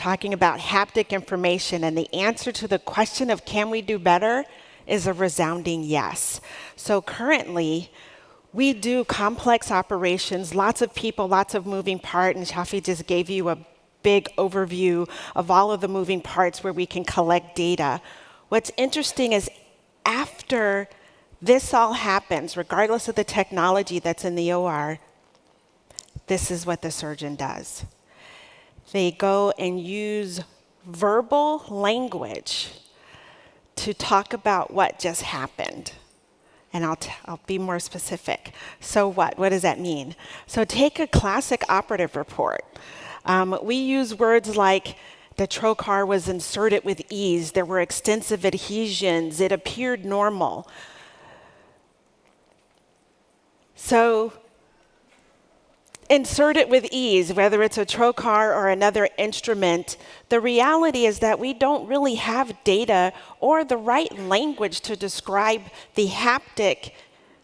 talking about haptic information, and the answer to the question of can we do better is a resounding yes. So currently, we do complex operations, lots of people, lots of moving parts, and Shafi just gave you a big overview of all of the moving parts where we can collect data. What's interesting is after this all happens, regardless of the technology that's in the OR, this is what the surgeon does. They go and use verbal language to talk about what just happened. And I'll be more specific. So what? What does that mean? So take a classic operative report. We use words like the trocar was inserted with ease. There were extensive adhesions. It appeared normal. So insert it with ease, whether it's a trocar or another instrument. The reality is that we don't really have data or the right language to describe the haptic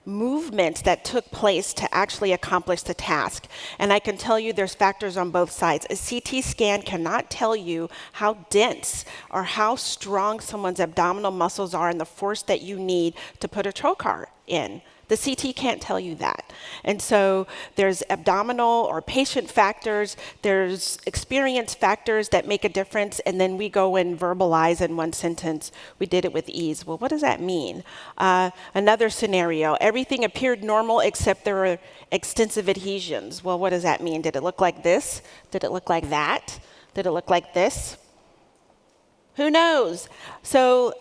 movements that took place to actually accomplish the task. And I can tell you there's factors on both sides. A CT scan cannot tell you how dense or how strong someone's abdominal muscles are and the force that you need to put a trocar in. The CT can't tell you that. And so there's abdominal or patient factors, there's experience factors that make a difference, and then we go and verbalize in one sentence, we did it with ease. Well, what does that mean? Another scenario, everything appeared normal except there were extensive adhesions. Well, what does that mean? Did it look like this? Did it look like that? Did it look like this? Who knows? So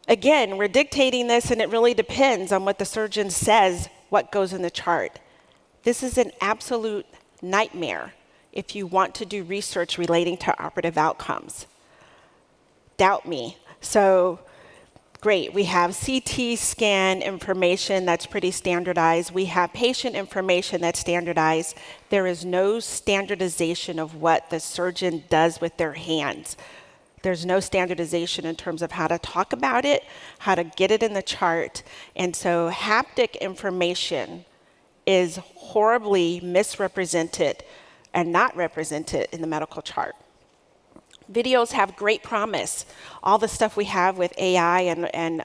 again, we're dictating this, and it really depends on what the surgeon says, what goes in the chart. This is an absolute nightmare if you want to do research relating to operative outcomes. Doubt me. So great, we have CT scan information that's pretty standardized. We have patient information that's standardized. There is no standardization of what the surgeon does with their hands. There's no standardization in terms of how to talk about it, how to get it in the chart. And so haptic information is horribly misrepresented and not represented in the medical chart. Videos have great promise. All the stuff we have with AI and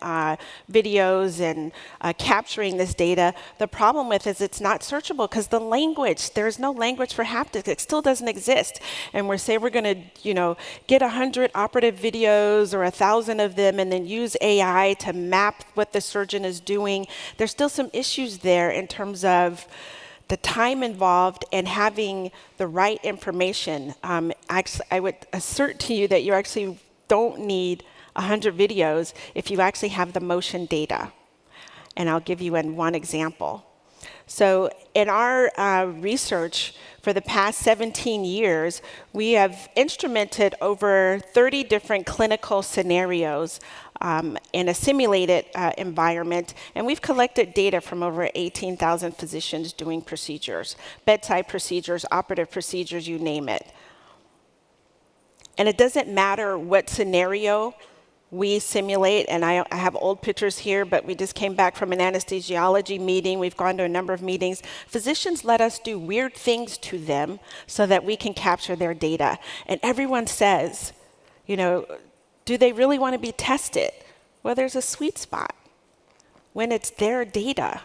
videos and capturing this data, the problem with is it's not searchable because the language, there's no language for haptics. It still doesn't exist. And we're going to, get 100 operative videos or 1,000 of them and then use AI to map what the surgeon is doing. There's still some issues there in terms of the time involved and having the right information. I would assert to you that you actually don't need 100 videos if you actually have the motion data. And I'll give you one example. So in our research for the past 17 years, we have instrumented over 30 different clinical scenarios in a simulated environment, and we've collected data from over 18,000 physicians doing procedures, bedside procedures, operative procedures, you name it. And it doesn't matter what scenario we simulate, and I have old pictures here, but we just came back from an anesthesiology meeting. We've gone to a number of meetings. Physicians let us do weird things to them so that we can capture their data. And everyone says, do they really want to be tested? Well, there's a sweet spot when it's their data.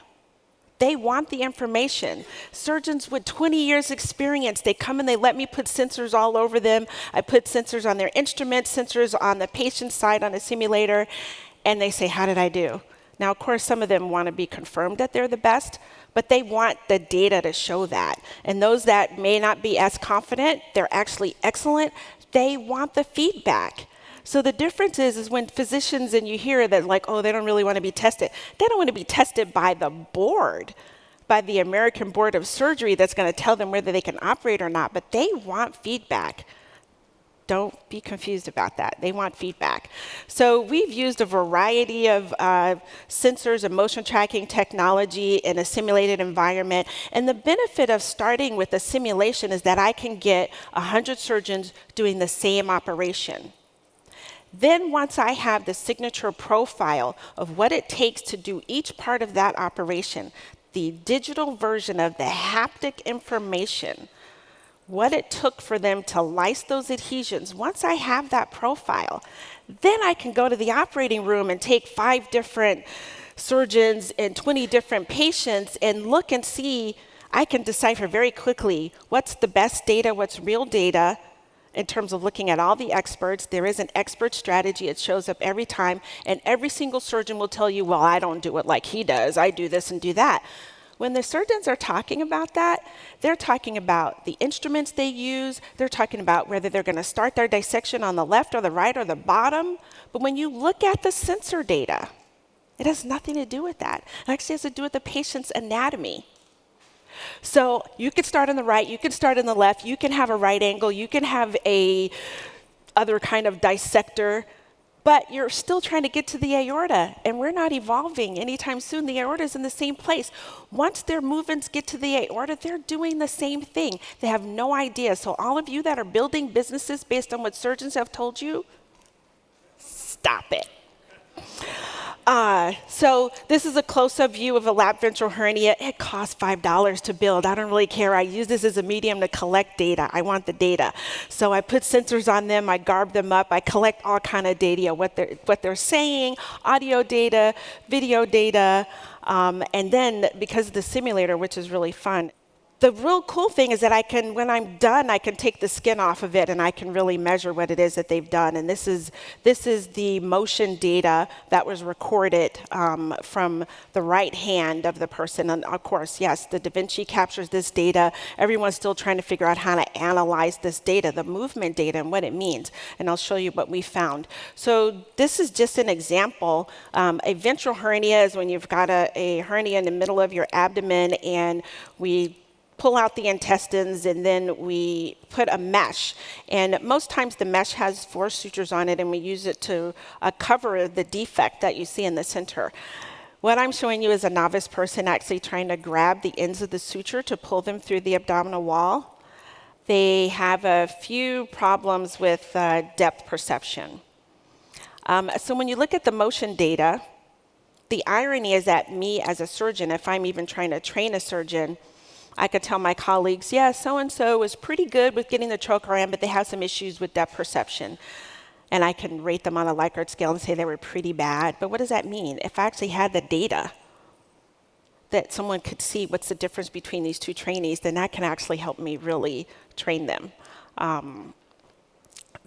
They want the information. Surgeons with 20 years experience, they come and they let me put sensors all over them. I put sensors on their instruments, sensors on the patient side on a simulator, and they say, how did I do? Now, of course, some of them want to be confirmed that they're the best, but they want the data to show that. And those that may not be as confident, they're actually excellent, they want the feedback. So the difference is when physicians, and you hear that like, oh, they don't really want to be tested. They don't want to be tested by the board, by the American Board of Surgery that's going to tell them whether they can operate or not, but they want feedback. Don't be confused about that. They want feedback. So we've used a variety of sensors and motion tracking technology in a simulated environment. And the benefit of starting with a simulation is that I can get 100 surgeons doing the same operation. Then once I have the signature profile of what it takes to do each part of that operation, the digital version of the haptic information what it took for them to lyse those adhesions. Once I have that profile, then I can go to the operating room and take 5 different surgeons and 20 different patients and look and see. I can decipher very quickly what's the best data, what's real data, in terms of looking at all the experts. There is an expert strategy. It shows up every time, and every single surgeon will tell you, well, I don't do it like he does. I do this and do that. When the surgeons are talking about that, they're talking about the instruments they use. They're talking about whether they're going to start their dissection on the left or the right or the bottom. But when you look at the sensor data, it has nothing to do with that. It actually has to do with the patient's anatomy. So you could start on the right, you could start on the left, you can have a right angle, you can have a other kind of dissector, but you're still trying to get to the aorta, and we're not evolving anytime soon. The aorta is in the same place. Once their movements get to the aorta, they're doing the same thing. They have no idea. So all of you that are building businesses based on what surgeons have told you, stop it. So this is a close-up view of a lap ventral hernia. It costs $5 to build. I don't really care. I use this as a medium to collect data. I want the data. So I put sensors on them. I garb them up. I collect all kind of data, what they're saying, audio data, video data, and then because of the simulator, which is really fun, the real cool thing is that I can, when I'm done, I can take the skin off of it and I can really measure what it is that they've done. And this is the motion data that was recorded from the right hand of the person. And of course, yes, the Da Vinci captures this data. Everyone's still trying to figure out how to analyze this data, the movement data and what it means. And I'll show you what we found. So this is just an example. A ventral hernia is when you've got a hernia in the middle of your abdomen, and we pull out the intestines, and then we put a mesh. And most times the mesh has 4 sutures on it, and we use it to cover the defect that you see in the center. What I'm showing you is a novice person actually trying to grab the ends of the suture to pull them through the abdominal wall. They have a few problems with depth perception. So when you look at the motion data, the irony is that me as a surgeon, if I'm even trying to train a surgeon, I could tell my colleagues, yeah, so-and-so was pretty good with getting the trocar in, but they have some issues with depth perception. And I can rate them on a Likert scale and say they were pretty bad. But what does that mean? If I actually had the data that someone could see what's the difference between these 2 trainees, then that can actually help me really train them.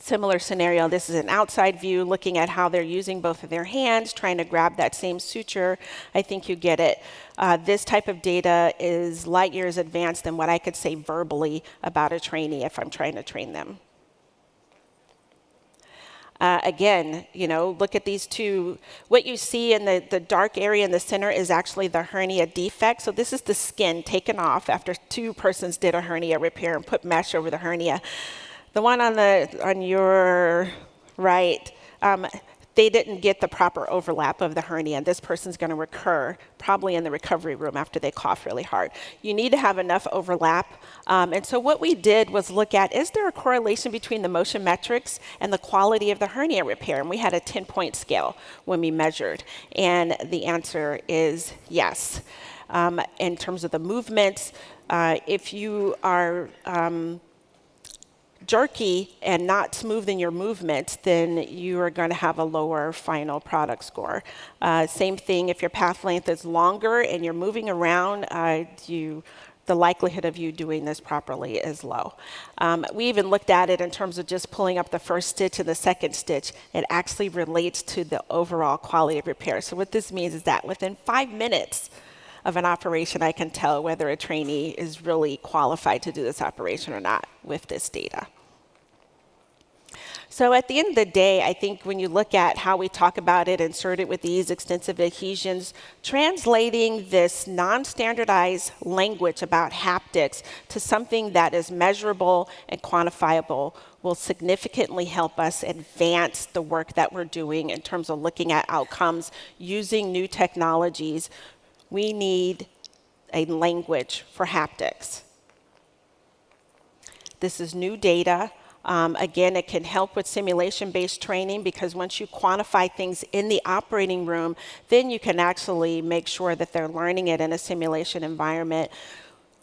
Similar scenario, this is an outside view looking at how they're using both of their hands, trying to grab that same suture. I think you get it. This type of data is light years advanced than what I could say verbally about a trainee if I'm trying to train them. Again, look at these 2. What you see in the dark area in the center is actually the hernia defect. So this is the skin taken off after 2 persons did a hernia repair and put mesh over the hernia. The one on your right, they didn't get the proper overlap of the hernia. This person's going to recur probably in the recovery room after they cough really hard. You need to have enough overlap. And so what we did was look at, is there a correlation between the motion metrics and the quality of the hernia repair? And we had a 10-point scale when we measured. And the answer is yes. In terms of the movements, if you are jerky and not smooth in your movements, then you are going to have a lower final product score. Same thing if your path length is longer and you're moving around, the likelihood of you doing this properly is low. We even looked at it in terms of just pulling up the first stitch and the second stitch. It actually relates to the overall quality of repair. So what this means is that within 5 minutes of an operation, I can tell whether a trainee is really qualified to do this operation or not with this data. So at the end of the day, I think when you look at how we talk about it, insert it with these extensive adhesions, translating this non-standardized language about haptics to something that is measurable and quantifiable will significantly help us advance the work that we're doing in terms of looking at outcomes using new technologies. We need a language for haptics. This is new data. Again, it can help with simulation-based training because once you quantify things in the operating room, then you can actually make sure that they're learning it in a simulation environment.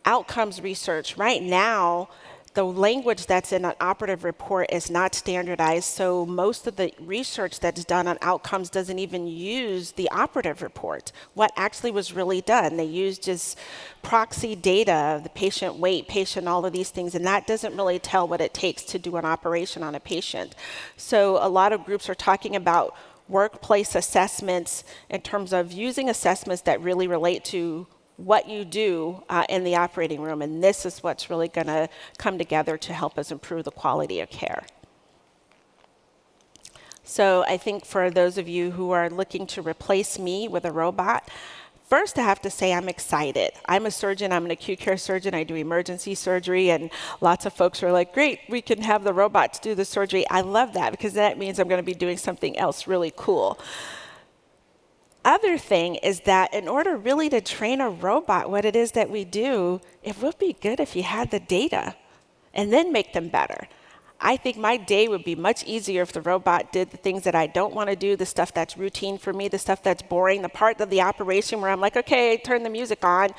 Outcomes research. Right now, the language that's in an operative report is not standardized, so most of the research that's done on outcomes doesn't even use the operative report. What actually was really done? They used just proxy data, the patient weight, patient, all of these things, and that doesn't really tell what it takes to do an operation on a patient. So a lot of groups are talking about workplace assessments in terms of using assessments that really relate to what you do in the operating room, and this is what's really going to come together to help us improve the quality of care. So I think for those of you who are looking to replace me with a robot, first I have to say I'm excited. I'm a surgeon, I'm an acute care surgeon, I do emergency surgery, and lots of folks are like, great, we can have the robots do the surgery. I love that because that means I'm going to be doing something else really cool. Other thing is that in order really to train a robot what it is that we do, it would be good if you had the data and then make them better. I think my day would be much easier if the robot did the things that I don't want to do, the stuff that's routine for me, the stuff that's boring, the part of the operation where I'm like, okay, turn the music on.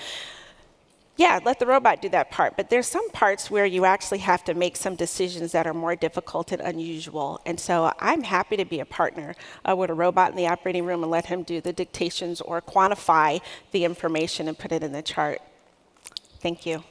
Yeah, let the robot do that part. But there's some parts where you actually have to make some decisions that are more difficult and unusual. And so I'm happy to be a partner with a robot in the operating room and let him do the dictations or quantify the information and put it in the chart. Thank you.